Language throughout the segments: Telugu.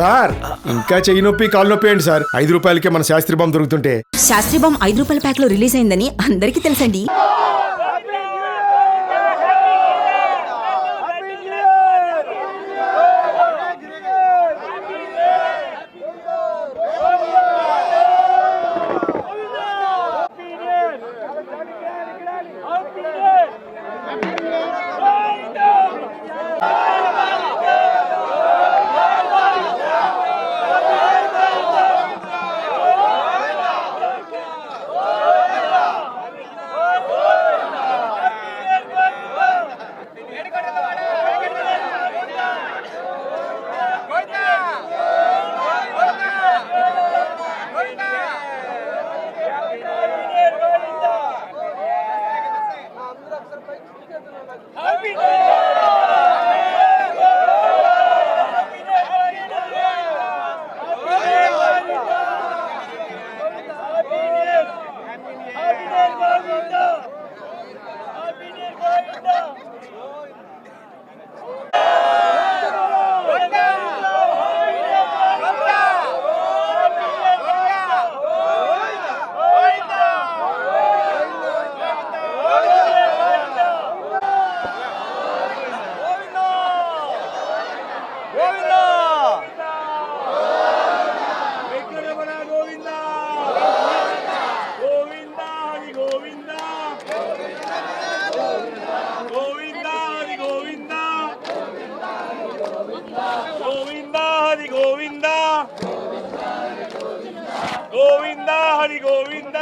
సార్ ఇంకా చెయ్యి నొప్పి కాలు నొప్పి ఏంటి సార్? 5 రూపాయలకే మన శాస్త్రీ బాంబు దొరుకుతుంటే. శాస్త్రీ బాంబు 5 రూపాయల ప్యాక్ లో రిలీజ్ అయిందని అందరికీ తెలుసండి. గోవింద హరి గోవింద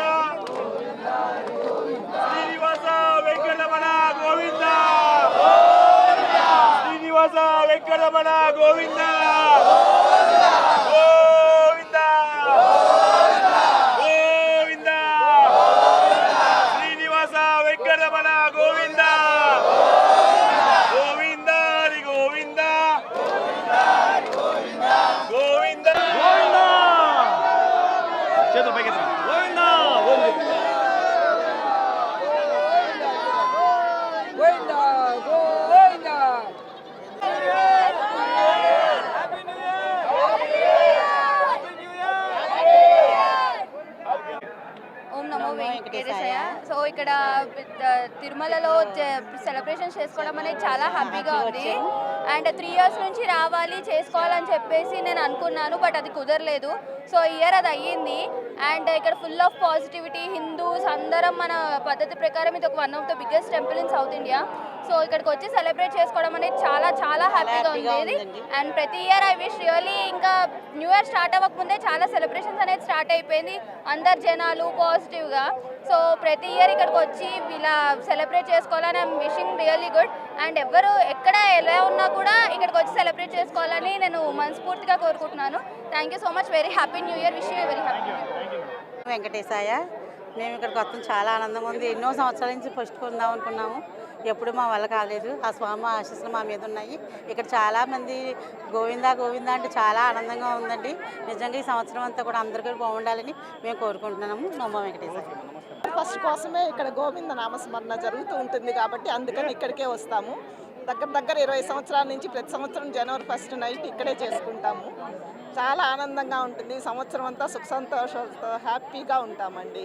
శ్రీనివాస వెంకటరమణ గోవింద శ్రీనివాస వెంకటరమణ గోవింద గోవింద గోవింద శ్రీనివాస వెంకటరమణ గోవింద గోవింద హరి గోవింద గోవింద చేతులు పైకి గోవింద గోవింద గోవింద ఓం నమో వెంకటేశాయ. సో ఇక్కడ తిరుమలలో సెలబ్రేషన్ చేసుకోవడం అనేది చాలా హ్యాపీగా ఉంది. అండ్ 3 years నుంచి రావాలి చేసుకోవాలని చెప్పేసి నేను అనుకున్నాను, బట్ అది కుదరలేదు. సో ఇయర్ అది అయ్యింది. అండ్ ఇక్కడ ఫుల్ ఆఫ్ పాజిటివిటీ, హిందూస్ అందరం మన పద్ధతి ప్రకారం ఇది ఒక one of the biggest temple in south India. So ఇక్కడికి వచ్చి సెలబ్రేట్ చేసుకోవడం అనేది చాలా చాలా హ్యాపీగా ఉండేది. అండ్ ప్రతి ఇయర్ ఐ విష్ రియల్లీ ఇంకా న్యూ ఇయర్ స్టార్ట్ అవ్వకముందే చాలా సెలబ్రేషన్స్ అనేది స్టార్ట్ అయిపోయింది, అందరు జనాలు పాజిటివ్గా. సో ప్రతి ఇయర్ ఇక్కడికి వచ్చి ఇలా సెలబ్రేట్ చేసుకోవాలని I'm wishing really good. And ఎవరు ఎక్కడ ఎలా ఉన్నా కూడా ఇక్కడికి వచ్చి సెలబ్రేట్ చేసుకోవాలని నేను మనస్ఫూర్తిగా కోరుకుంటున్నాను. Thank you so much. Very happy new year. Wish you very happy. వెంకటేశాయ. మేము ఇక్కడికి వస్తాం, చాలా ఆనందంగా ఉంది. ఎన్నో సంవత్సరాల నుంచి ఫస్ట్ కొందాం అనుకున్నాము, ఎప్పుడు మా వల్ల కాలేదు. ఆ స్వామి ఆశీస్సులు మా మీద ఉన్నాయి. ఇక్కడ చాలామంది గోవిందా గోవిందా అంటే చాలా ఆనందంగా ఉందండి. నిజంగా ఈ సంవత్సరం అంతా కూడా అందరికీ బాగుండాలని మేము కోరుకుంటున్నాము. నమో వెంకటేశ్వర. ఫస్ట్ కోసమే ఇక్కడ గోవింద నామస్మరణ జరుగుతూ ఉంటుంది కాబట్టి అందుకని ఇక్కడికే వస్తాము. దగ్గర 20 సంవత్సరాల నుంచి ప్రతి సంవత్సరం జనవరి 1st నైట్ ఇక్కడే చేసుకుంటాము. చాలా ఆనందంగా ఉంటుంది. సంవత్సరం అంతా సుఖ సంతోషాలతో హ్యాపీగా ఉంటామండి.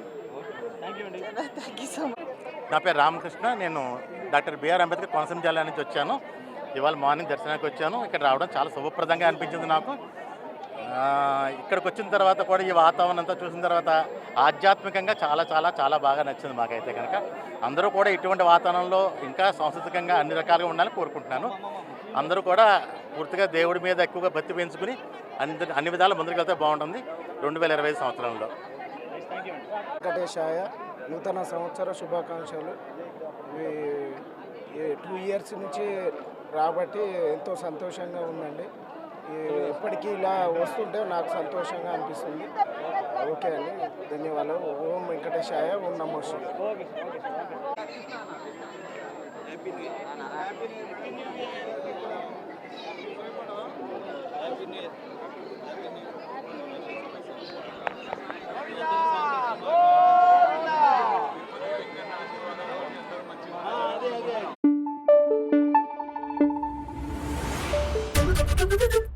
Thank you so much. నా పేరు రామకృష్ణ. నేను డాక్టర్ బిఆర్ అంబేద్కర్ కోనసీమ జిల్లా నుంచి వచ్చాను. ఇవాళ మార్నింగ్ దర్శనానికి వచ్చాను. ఇక్కడ రావడం చాలా శుభప్రదంగా అనిపించింది నాకు. ఇక్కడికి వచ్చిన తర్వాత కూడా ఈ వాతావరణం అంతా చూసిన తర్వాత ఆధ్యాత్మికంగా చాలా చాలా చాలా బాగా నచ్చింది మాకైతే కనుక. అందరూ కూడా ఇటువంటి వాతావరణంలో ఇంకా సాంస్కృతికంగా అన్ని రకాలుగా ఉండాలని కోరుకుంటున్నాను. అందరూ కూడా పూర్తిగా దేవుడి మీద ఎక్కువగా భక్తి పెంచుకుని అన్ని విధాలు ముందుకు వెళ్తే బాగుంటుంది 2025 సంవత్సరంలో. వెంకటేశాయ. నూతన సంవత్సర శుభాకాంక్షలు. 2 years నుంచి రాబట్టి ఎంతో సంతోషంగా ఉందండి. ఎప్పటికీ ఇలా వస్తుంటే నాకు సంతోషంగా అనిపిస్తుంది. ఓకే అండి, ధన్యవాదాలు. ఓం వెంకటేశాయ. ఓం నమో శివాయ. Thank you.